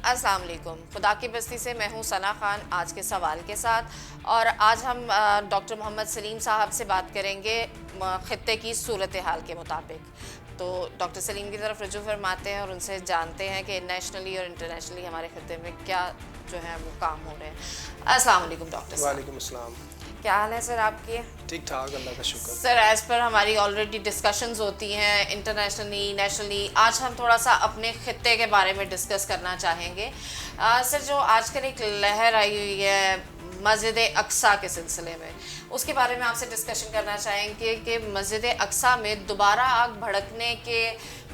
अस्सलाम वालेकुम। खुदा की बस्ती से मैं हूँ सना खान आज के सवाल के साथ। और आज हम डॉक्टर मोहम्मद सलीम साहब से बात करेंगे ख़ित्ते की सूरत हाल के मुताबिक। तो डॉक्टर सलीम की तरफ रुजू फरमाते हैं और उनसे जानते हैं कि नेशनली और इंटरनेशनली हमारे ख़ित्ते में क्या जो है वो काम हो रहे हैं। अस्सलाम वालेकुम डॉक्टर साहब। वालेकुम अस्सलाम। क्या हाल है सर आपके? ठीक ठाक, अल्लाह का शुक्र। सर एज़ पर हमारी ऑलरेडी डिस्कशंस होती हैं इंटरनेशनली नेशनली, आज हम थोड़ा सा अपने ख़ित्ते के बारे में डिस्कस करना चाहेंगे। सर जो आजकल एक लहर आई हुई है मस्जिद अक्सा के सिलसिले में, उसके बारे में आपसे डिस्कशन करना चाहेंगे कि मस्जिद अक्सा में दोबारा आग भड़कने के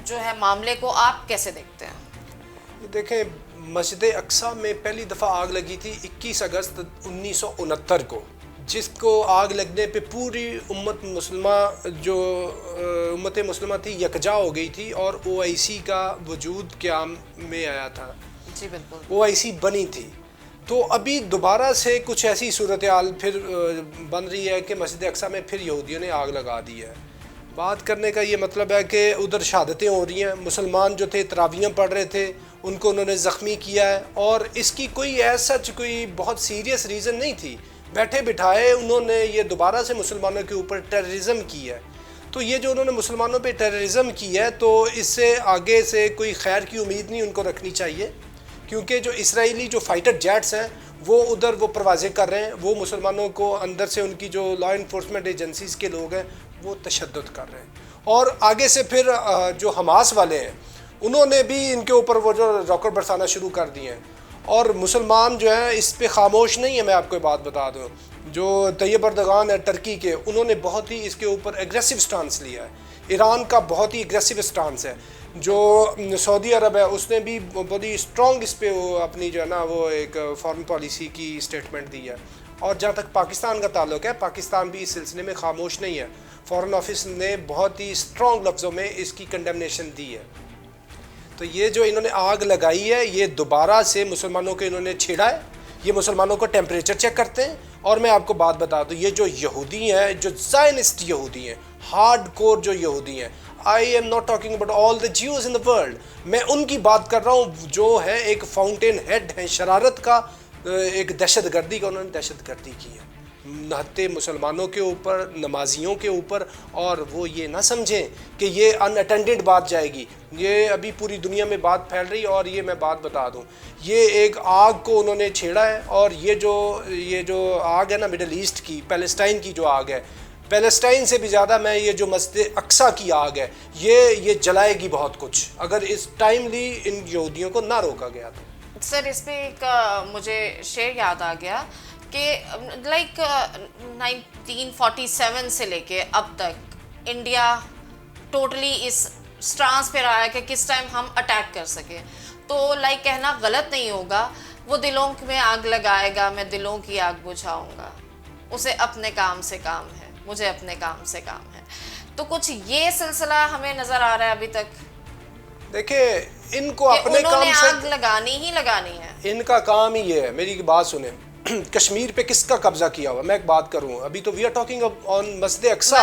जो है मामले को आप कैसे देखते हैं? देखें, मस्जिद अक्सा में पहली दफ़ा आग लगी थी 21 अगस्त 1969 को, जिसको आग लगने पे पूरी उम्मत मुसलमा जो उम्मत मुसलमा थी यकजा हो गई थी और OIC का वजूद क़याम में आया था। जी बिल्कुल, OIC बनी थी। तो अभी दोबारा से कुछ ऐसी सूरत हाल फिर बन रही है कि मस्जिद अक्सा में फिर यहूदियों ने आग लगा दी है। बात करने का ये मतलब है कि उधर शहादतें हो रही हैं, मुसलमान जो थे तरावियाँ पढ़ रहे थे, उनको उन्होंने ज़ख्मी किया है और इसकी कोई ऐसा कोई बहुत सीरियस रीज़न नहीं थी। बैठे बिठाए उन्होंने ये दोबारा से मुसलमानों के ऊपर टेररिज्म की है। तो ये जो उन्होंने मुसलमानों पे टेररिज्म की है, तो इससे आगे से कोई खैर की उम्मीद नहीं उनको रखनी चाहिए, क्योंकि जो इसराइली जो फाइटर जेट्स हैं वो उधर वो परवाज़ें कर रहे हैं, वो मुसलमानों को अंदर से उनकी जो लॉ इन्फोर्समेंट एजेंसीज़ के लोग हैं वो तशद्दुद कर रहे हैं। और आगे से फिर जो हमास वाले हैं उन्होंने भी इनके ऊपर वो जो रॉकेट बरसाना शुरू कर दिए हैं और मुसलमान जो है इस पे खामोश नहीं है। मैं आपको बात बता दूं, जो तैयब अर्दगान है टर्की के, उन्होंने बहुत ही इसके ऊपर एग्रेसिव स्टांस लिया है। ईरान का बहुत ही एग्रेसिव स्टांस है। जो सऊदी अरब है उसने भी बहुत ही स्ट्रॉन्ग इस पे अपनी जो है ना वो एक फॉरेन पॉलिसी की स्टेटमेंट दी है। और जहाँ तक पाकिस्तान का ताल्लुक है, पाकिस्तान भी इस सिलसिले में खामोश नहीं है। फॉरेन ऑफिस ने बहुत ही स्ट्रॉन्ग लफ्ज़ों में इसकी कंडेमनेशन दी है। तो ये जो इन्होंने आग लगाई है, ये दोबारा से मुसलमानों को इन्होंने छेड़ा है। ये मुसलमानों को टेम्परेचर चेक करते हैं। और मैं आपको बात बता दूँ, ये जो यहूदी हैं, जो ज़ायनिस्ट यहूदी हैं, हार्ड कोर जो यहूदी हैं, आई am not talking about all the Jews in the world, मैं उनकी बात कर रहा हूँ जो है एक फाउंटेन हेड है शरारत का, एक दहशतगर्दी का उन्होंने दहशतगर्दी की है नहते मुसलमानों के ऊपर, नमाजियों के ऊपर। और वो ये ना समझें कि ये अनअटेंडेड बात जाएगी। ये अभी पूरी दुनिया में बात फैल रही है। और ये मैं बात बता दूं, ये एक आग को उन्होंने छेड़ा है। और ये जो आग है ना मिडल ईस्ट की, पैलेस्टाइन की जो आग है, पैलेस्टाइन से भी ज़्यादा मैं ये जो मस्जिद अक्सा की आग है, ये जलाएगी बहुत कुछ अगर इस टाइमली इन यहूदियों को ना रोका गया तो। सर इस पे एक मुझे शेर याद आ गया कि लाइक 1947 से लेके अब तक इंडिया टोटली इस स्टांस पे रहा है कि किस टाइम हम अटैक कर सके। तो लाइक कहना गलत नहीं होगा, वो दिलों में आग लगाएगा, मैं दिलों की आग बुझाऊंगा, उसे अपने काम से काम है, मुझे अपने काम से काम है। तो कुछ ये सिलसिला हमें नज़र आ रहा है अभी तक। देखिए, इनको अपने काम से आग लगानी ही लगानी है, इनका काम ही ये है। मेरी बात सुने, कश्मीर पे किसका कब्जा किया हुआ, मैं एक बात करूं, अभी तो वी आर टॉकिंग ऑन मस्जिद अक्सा।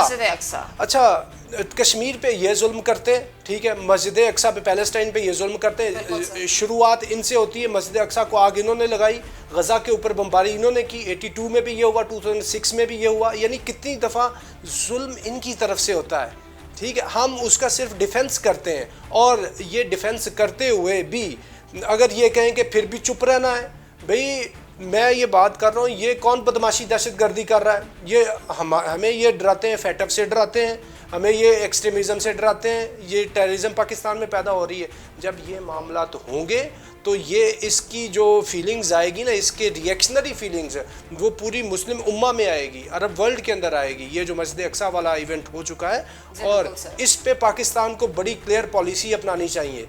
अच्छा, कश्मीर पे ये जुल्म करते हैं, ठीक है, मस्जिद अक्सा पे, पैलेस्टाइन पे ये जुल्म करते हैं। शुरुआत इनसे होती है। मस्जिद अक्सा को आग इन्होंने लगाई, गजा के ऊपर बमबारी इन्होंने की। 82 में भी ये हुआ, 2006 में भी ये हुआ। यानी कितनी दफ़ा जुल्म इनकी तरफ से होता है, ठीक है। हम उसका सिर्फ डिफेंस करते हैं। और ये डिफेंस करते हुए भी अगर ये कहें कि फिर भी चुप रहना है, भाई मैं ये बात कर रहा हूँ, ये कौन बदमाशी दहशतगर्दी कर रहा है? ये हमें ये डराते हैं, फैटअप से डराते हैं, हमें ये एक्सट्रीमिज़म से डराते हैं, ये टेररिज्म पाकिस्तान में पैदा हो रही है। जब ये मामला तो होंगे तो ये इसकी जो फीलिंग्स आएगी ना, इसके रिएक्शनरी फीलिंग्स वो पूरी मुस्लिम उम्मा में आएगी, अरब वर्ल्ड के अंदर आएगी। ये जो मस्जिद अक्सा वाला इवेंट हो चुका है, और इस पे पाकिस्तान को बड़ी क्लियर पॉलिसी अपनानी चाहिए।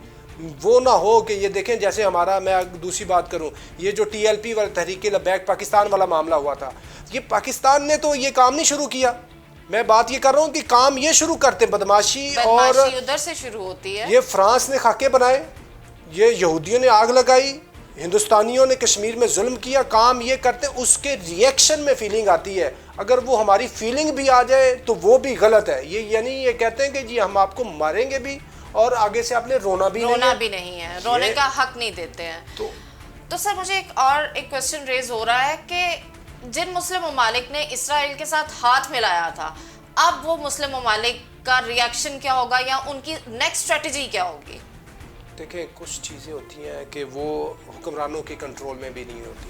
वो ना हो कि ये देखें, जैसे हमारा, मैं दूसरी बात करूं, ये जो TLP वाला तहरीक लबैक पाकिस्तान वाला मामला हुआ था, ये पाकिस्तान ने तो ये काम नहीं शुरू किया। मैं बात ये कर रहा हूँ कि काम ये शुरू करते बदमाशी और उधर से शुरू होती है। ये फ्रांस ने खाके बनाए, ये यहूदियों ने आग लगाई, हिंदुस्तानियों ने कश्मीर में जुल्म किया, काम ये करते, उसके रिएक्शन में फीलिंग आती है। अगर वो हमारी फीलिंग भी आ जाए तो वो भी गलत है। ये यानी ये कहते हैं कि जी हम आपको मारेंगे भी और आगे से आपने रोना भी नहीं है, रोने का हक नहीं देते हैं। तो सर मुझे एक क्वेश्चन रेज हो रहा है कि जिन मुस्लिम ममालिक ने इसराइल के साथ हाथ मिलाया था, अब वो मुस्लिम ममालिक का रिएक्शन क्या होगा या उनकी नेक्स्ट स्ट्रेटजी क्या होगी? देखें, कुछ चीज़ें होती हैं कि वो हुक्मरानों के कंट्रोल में भी नहीं होती,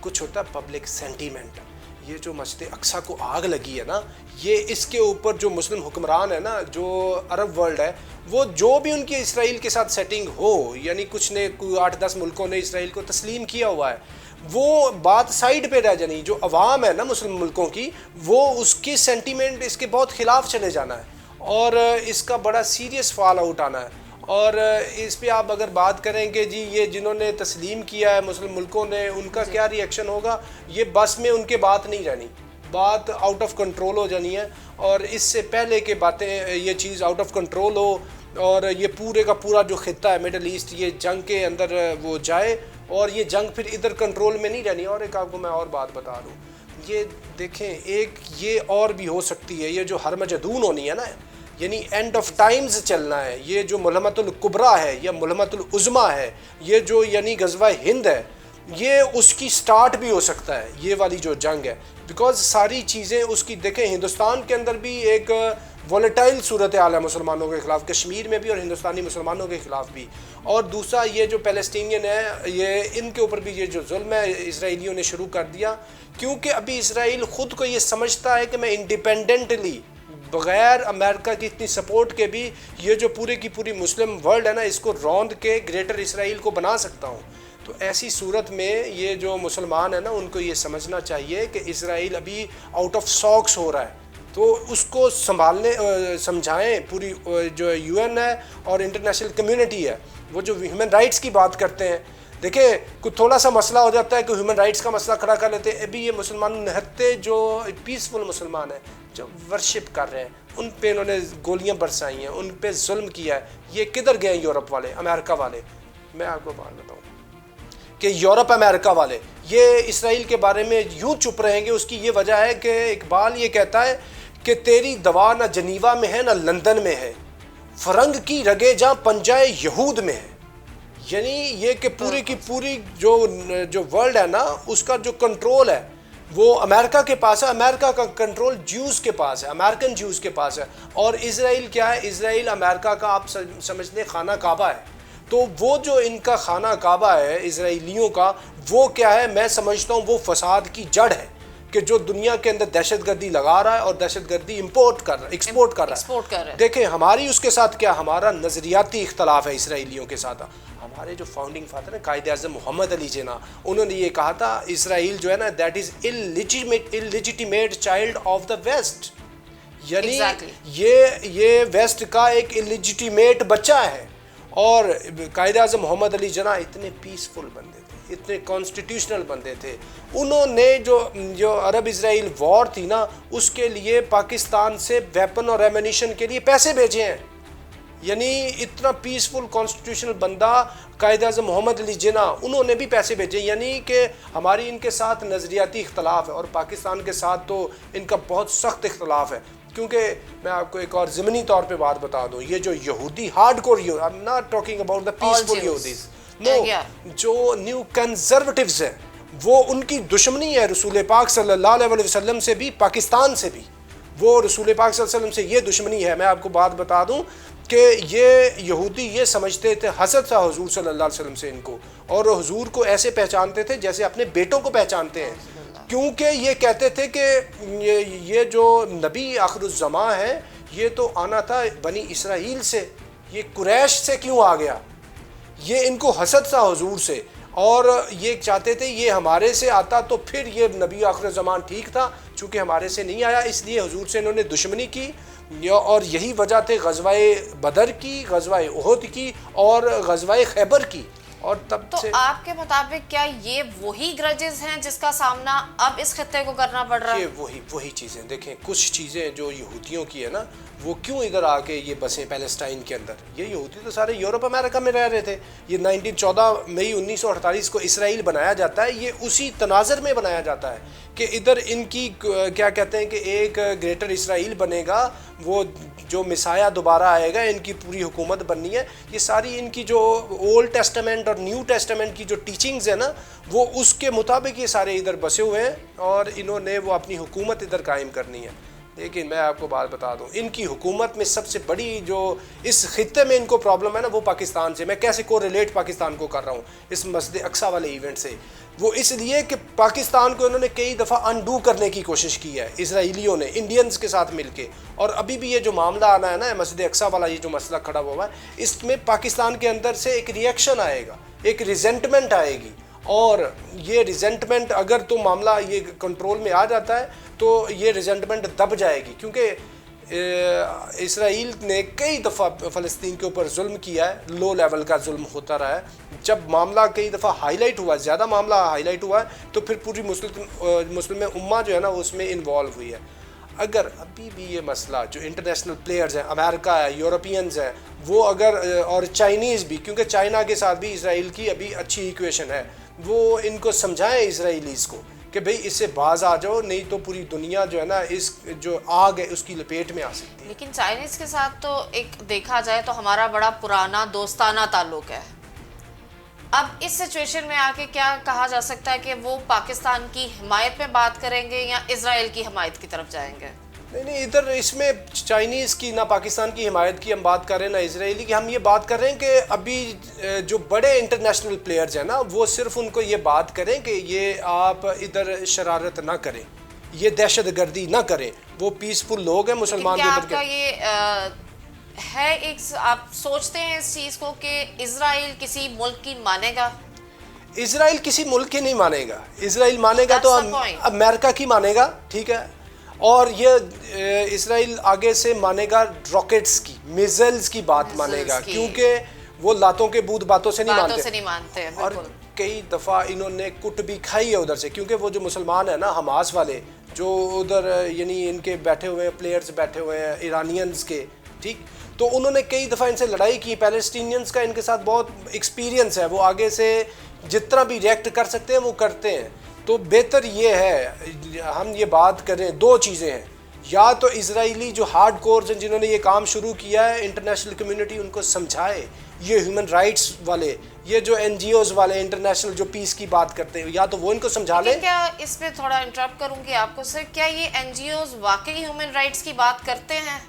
कुछ होता है पब्लिक सेंटीमेंट। ये जो मस्जिद अक्सा को आग लगी है ना, ये इसके ऊपर जो मुस्लिम हुक्मरान है ना, जो अरब वर्ल्ड है, वो जो भी उनकी इसराइल के साथ सेटिंग हो, यानी कुछ ने 8-10 मुल्कों ने इसराइल को तस्लीम किया हुआ है, वो बात साइड पे रह जानी। जो अवाम है ना मुस्लिम मुल्कों की, वो उसकी सेंटीमेंट इसके बहुत ख़िलाफ़ चले जाना है और इसका बड़ा सीरियस फॉल आउट आना है। और इस पे आप अगर बात करेंगे जी, ये जिन्होंने तस्लीम किया है मुस्लिम मुल्कों ने, उनका क्या रिएक्शन होगा, ये बस में उनके बात नहीं रहनी, बात आउट ऑफ कंट्रोल हो जानी है। और इससे पहले के बातें ये चीज़ आउट ऑफ कंट्रोल हो और ये पूरे का पूरा जो खित्ता है मिडल ईस्ट, ये जंग के अंदर वो जाए और ये जंग फिर इधर कंट्रोल में नहीं रहनी। और एक आपको मैं और बात बता दूँ, ये देखें, एक ये और भी हो सकती है, ये जो हरमजदून होनी है ना, यानी एंड ऑफ टाइम्स चलना है, ये जो मुलहमतुल कुबरा है या मुलहमतुल उज़्मा है, ये जो यानी गज़वा हिंद है, ये उसकी स्टार्ट भी हो सकता है, ये वाली जो जंग है। बिकॉज सारी चीज़ें उसकी देखें, हिंदुस्तान के अंदर भी एक वॉलेटाइल सूरत हाल है मुसलमानों के ख़िलाफ़, कश्मीर में भी और हिंदुस्तानी मुसलमानों के ख़िलाफ़ भी। और दूसरा ये जो पैलेस्टीनियन है, ये इनके ऊपर भी ये जो जुल्म है इसराइलियों ने शुरू कर दिया, क्योंकि अभी इसराइल ख़ुद को ये समझता है कि मैं इंडिपेंडेंटली बग़ैर अमेरिका की इतनी सपोर्ट के भी ये जो पूरे की पूरी मुस्लिम वर्ल्ड है ना, इसको रौंद के ग्रेटर इसराइल को बना सकता हूँ। तो ऐसी सूरत में ये जो मुसलमान है ना, उनको ये समझना चाहिए कि इसराइल अभी आउट ऑफ सॉक्स हो रहा है, तो उसको संभालने समझाएं। पूरी जो यूएन है और इंटरनेशनल कम्युनिटी है, वो जो ह्यूमन राइट्स की बात करते हैं, देखिए कुछ थोड़ा सा मसला हो जाता है कि ह्यूमन राइट्स का मसला खड़ा कर लेते हैं। अभी ये मुसलमान निहत्ते जो पीसफुल मुसलमान हैं, जो वर्शिप कर रहे हैं, उन पे इन्होंने गोलियां बरसाई हैं, उन पे जुल्म किया है। ये किधर गए यूरोप वाले, अमेरिका वाले? मैं आपको बात बताऊँ कि यूरोप अमेरिका वाले ये इसराइल के बारे में यूँ चुप रहेंगे। उसकी ये वजह है कि इकबाल ये कहता है कि तेरी दवा ना जनीवा में है ना लंदन में है, फरंग की रगे जहाँ पंजाए यहूद में है। यानी ये कि पूरी की पूरी जो वर्ल्ड है ना, उसका जो कंट्रोल है वो अमेरिका के पास है। अमेरिका का कंट्रोल ज्यूज़ के पास है, अमेरिकन ज्यूज़ के पास है। और इसराइल क्या है? इसराइल अमेरिका का आप समझते खाना काबा है। तो वो जो इनका खाना काबा है इसराइलियों का, वो क्या है? मैं समझता हूँ वो फसाद की जड़ है कि जो दुनिया के अंदर दहशतगर्दी लगा रहा है और दहशतगर्दी एक्सपोर्ट कर रहा है। देखें, हमारी उसके साथ क्या, हमारा नज़रियाती इख्तलाफ है इसराइलियों के साथ। हमारे जो फाउंडिंग फादर है कायदे आज़म मोहम्मद अली जिन्ना, उन्होंने ये कहा था इसराइल जो है ना, that is illegitimate child of the west. यानी ये वेस्ट का एक इलिजिटिमेट बच्चा है। और कायदे आज़म मोहम्मद अली जिन्ना इतने पीसफुल बंदे थे, इतने कॉन्स्टिट्यूशनल बंदे थे। उन्होंने जो अरब इसराइल वॉर थी ना, उसके लिए पाकिस्तान से वेपन और एमिनिशन के लिए पैसे भेजे हैं। यानी इतना पीसफुल कॉन्स्टिट्यूशनल बंदा कायदे आज़म मोहम्मद अली जिन्ना, उन्होंने भी पैसे भेजे। यानी कि हमारी इनके साथ नज़रियाती इख्तलाफ है और पाकिस्तान के साथ तो इनका बहुत सख्त इख्तलाफ है। क्योंकि मैं आपको एक और ज़मीनी तौर पे बात बता दूँ, ये जो यहूदी hardcore, I am not talking about the peaceful यहूदीज़, नो, जो न्यू कंजर्वेटिव्स हैं, वो उनकी दुश्मनी है रसूल पाक सल्लल्लाहु अलैहि वसल्लम से भी, पाकिस्तान से भी। वो रसूल पाक सल्लल्लाहु अलैहि वसल्लम से ये दुश्मनी है। मैं आपको बात बता दूँ कि ये यहूदी ये समझते थे, हसद था हुजूर सल्लल्लाहु अलैहि वसल्लम से इनको, और हुजूर को ऐसे पहचानते थे जैसे अपने बेटों को पहचानते हैं। क्योंकि ये कहते थे कि ये जो नबी आखिरुज़्ज़मा है, ये तो आना था बनी इसराइल से, ये कुरैश से क्यों आ गया? ये इनको हसद था हुजूर से, और ये चाहते थे ये हमारे से आता तो फिर ये नबी आखिरुज़्ज़मान ठीक था। चूँकि हमारे से नहीं आया, इसलिए हुजूर से इन्होंने दुश्मनी की। और यही वजह थे गज़वाए बदर की, गज़वाए उहद की और गज़वाए खैबर की। और तब तो से आपके मुताबिक क्या ये वही ग्रजेस हैं जिसका सामना अब इस खित्ते को करना पड़ रहा है? ये वही चीज़ें। देखें, कुछ चीज़ें जो यहूदियों की है ना, वो क्यों इधर आके ये बसे पैलेस्टाइन के अंदर? ये यहूदी तो सारे यूरोप अमेरिका में रह रहे थे। ये 14 मई 1948 को इसराइल बनाया जाता है, ये उसी तनाज़र में बनाया जाता है कि इधर इनकी क्या कहते हैं कि एक ग्रेटर इसराइल बनेगा, वो जो मिसाया दोबारा आएगा, इनकी पूरी हुकूमत बननी है। ये सारी इनकी जो ओल्ड टेस्टामेंट और न्यू टेस्टामेंट की जो टीचिंग्स है ना, वो उसके मुताबिक ये सारे इधर बसे हुए हैं और इन्होंने वो अपनी हुकूमत इधर कायम करनी है। लेकिन मैं आपको बात बता दूं, इनकी हुकूमत में सबसे बड़ी जो इस खित्ते में इनको प्रॉब्लम है ना, वो पाकिस्तान से। मैं कैसे को रिलेट पाकिस्तान को कर रहा हूँ इस मस्जिद अक्सा वाले इवेंट से? वो इसलिए कि पाकिस्तान को इन्होंने कई दफ़ा अनडू करने की कोशिश की है इसराइलियों ने, इंडियंस के साथ मिलके। और अभी भी ये जो मामला आना है ना, मस्जिद अक्सा वाला ये जो मसला खड़ा हुआ है, इसमें पाकिस्तान के अंदर से एक रिएक्शन आएगा, एक रिजेंटमेंट आएगी। और ये रिजेंटमेंट अगर तो मामला ये कंट्रोल में आ जाता है तो ये रिजेंटमेंट दब जाएगी, क्योंकि इसराइल ने कई दफ़ा फ़लस्तीन के ऊपर जुल्म किया है, लो लेवल का जुल्म होता रहा है। जब मामला कई दफ़ा हाईलाइट हुआ, ज़्यादा मामला हाईलाइट हुआ है, तो फिर पूरी मुस्लिम उम्मा जो है ना उसमें इन्वॉल्व हुई है। अगर अभी भी ये मसला जो इंटरनेशनल प्लेयर्स हैं, अमेरिका है, यूरोपियंस हैं, वो अगर और चाइनीज़ भी, क्योंकि चाइना के साथ भी इसराइल की अभी अच्छी इक्वेशन है, वो इनको समझाएं इसराइलीज़ को कि भाई इससे बाज आ जाओ, नहीं तो पूरी दुनिया जो है ना इस जो आग है उसकी लपेट में आ सकती है। लेकिन चाइनीज़ के साथ तो एक देखा जाए तो हमारा बड़ा पुराना दोस्ताना ताल्लुक है। अब इस सिचुएशन में आके क्या कहा जा सकता है कि वो पाकिस्तान की हिमायत में बात करेंगे या इजराइल की हिमायत की तरफ जाएंगे? नहीं, इधर इसमें चाइनीज़ की ना पाकिस्तान की हिमायत की हम बात कर रहे हैं ना इजरायली की। हम ये बात कर रहे हैं कि अभी जो बड़े इंटरनेशनल प्लेयर्स हैं ना, वो सिर्फ उनको ये बात करें कि ये आप इधर शरारत ना करें, ये दहशत गर्दी ना करें, वो पीसफुल लोग हैं मुसलमान। क्या आपका ये है एक आप सोचते हैं इस चीज़ को कि इजराइल किसी मुल्क की मानेगा? इजराइल किसी मुल्क की नहीं मानेगा। इजराइल मानेगा तो अमेरिका की मानेगा, ठीक है। और ये इजराइल आगे से मानेगा रॉकेट्स की, मिसाइल्स की बात मानेगा, क्योंकि वो लातों के बूथ बातों से नहीं मानते। और कई दफ़ा इन्होंने कुट भी खाई है उधर से, क्योंकि वो जो मुसलमान है ना हमास वाले, जो उधर यानी इनके बैठे हुए हैं, प्लेयर्स बैठे हुए हैं इरानियंस के, ठीक, तो उन्होंने कई दफ़ा इनसे लड़ाई की। पैलेस्टीनियंस का इनके साथ बहुत एक्सपीरियंस है, वो आगे से जितना भी रिएक्ट कर सकते हैं वो करते हैं। तो बेहतर ये है हम ये बात करें, दो चीज़ें हैं, या तो इजरायली जो हार्ड कोर्स हैं जिन्होंने ये काम शुरू किया है, इंटरनेशनल कम्युनिटी उनको समझाए, ये ह्यूमन राइट्स वाले, ये जो NGOs वाले इंटरनेशनल जो पीस की बात करते हैं, या तो वो इनको समझा लें। क्या इसमें थोड़ा इंटरप्ट करूंगी आपको सर, क्या ये NGOs वाकई ह्यूमन राइट्स की बात करते हैं?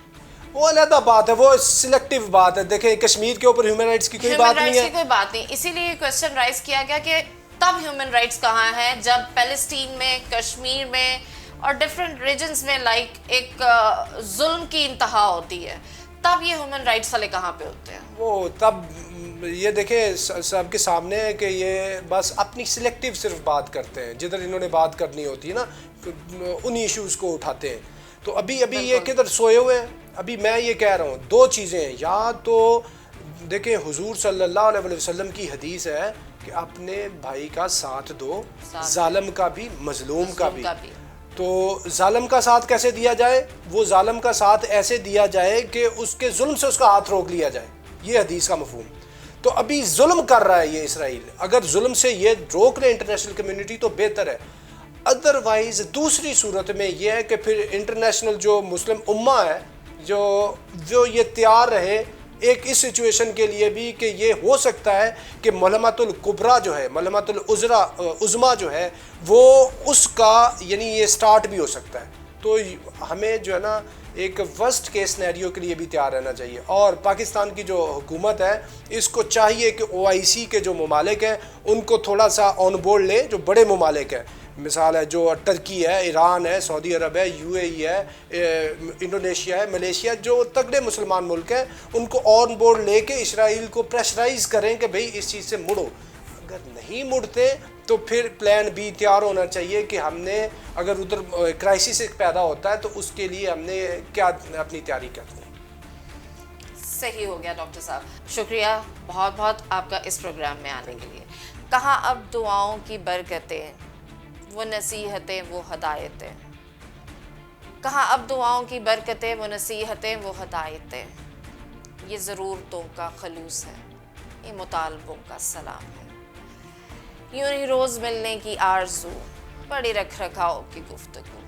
वो अलग बात है, वो सिलेक्टिव बात है। देखें, कश्मीर के ऊपर ह्यूमन राइट्स की कोई बात नहीं है, कोई बात नहीं। इसीलिए क्वेश्चन राइज किया गया कि तब ह्यूमन राइट्स कहाँ हैं जब पैलेस्टीन में, कश्मीर में और डिफरेंट रीजन्स में लाइक एक जुल्म की इंतहा होती है, तब ये ह्यूमन राइट्स वाले कहाँ पे होते हैं? वो तब ये देखें सबके सामने है कि ये बस अपनी सिलेक्टिव सिर्फ बात करते हैं, जिधर इन्होंने बात करनी होती है ना उन्हीं इश्यूज़ को उठाते हैं। तो अभी ये किधर सोए हुए हैं? अभी मैं ये कह रहा हूँ दो चीज़ें हैं, या तो देखें हुजूर सल्लल्लाहु अलैहि वसल्लम की हदीस है कि अपने भाई का साथ दो, जालिम का भी, मजलूम का भी। तो जालिम का साथ कैसे दिया जाए? वो जालिम का साथ ऐसे दिया जाए कि उसके जुल्म से उसका हाथ रोक लिया जाए, ये हदीस का मफहूम। तो अभी जुल्म कर रहा है ये इसराइल, अगर जुल्म से ये रोक ले इंटरनेशनल कम्युनिटी तो बेहतर है। अदरवाइज दूसरी सूरत में ये है कि फिर इंटरनेशनल जो मुस्लिम उम्मा है जो ये तैयार रहे एक इस सिचुएशन के लिए भी कि ये हो सकता है कि मलहमतुल कुबरा जो है, मलहमतुल उज़्मा जो है, वो उसका यानी ये स्टार्ट भी हो सकता है। तो हमें जो है ना एक वर्स्ट केस सिनेरियो के लिए भी तैयार रहना चाहिए। और पाकिस्तान की जो हुकूमत है इसको चाहिए कि OIC के जो ममालिक हैं उनको थोड़ा सा ऑन बोर्ड ले, जो बड़े ममालिक हैं, मिसाल है जो टर्की है, ईरान है, सऊदी अरब है, UAE है, इंडोनेशिया है, मलेशिया, जो तगड़े मुसलमान मुल्क हैं, उनको ऑन बोर्ड लेके इसराइल को प्रेशराइज करें कि भाई इस चीज़ से मुड़ो। अगर नहीं मुड़ते तो फिर प्लान B तैयार होना चाहिए कि हमने अगर उधर क्राइसिस पैदा होता है तो उसके लिए हमने क्या अपनी तैयारी करनी है। सही हो गया डॉक्टर साहब, शुक्रिया बहुत बहुत आपका इस प्रोग्राम में आने के लिए। कहाँ अब दुआओं की बरकतें, वो नसीहतें, वो हदायतें। कहाँ अब दुआओं की बरकतें, वो नसीहतें, वो हदायतें। ये ज़रूरतों का खलूस है, ये मुतालबों का सलाम है। यूं ही रोज़ मिलने की आरज़ू, बड़ी रख रखाव की गुफ्तगू।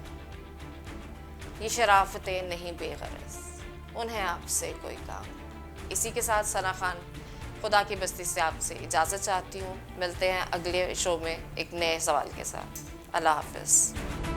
ये शराफतें नहीं बेगरज, उन्हें आपसे कोई काम। इसी के साथ सना खान खुदा की बस्ती से आपसे इजाज़त चाहती हूँ। मिलते हैं अगले शो में एक नए सवाल के साथ। अल्लाह हाफ़िज़।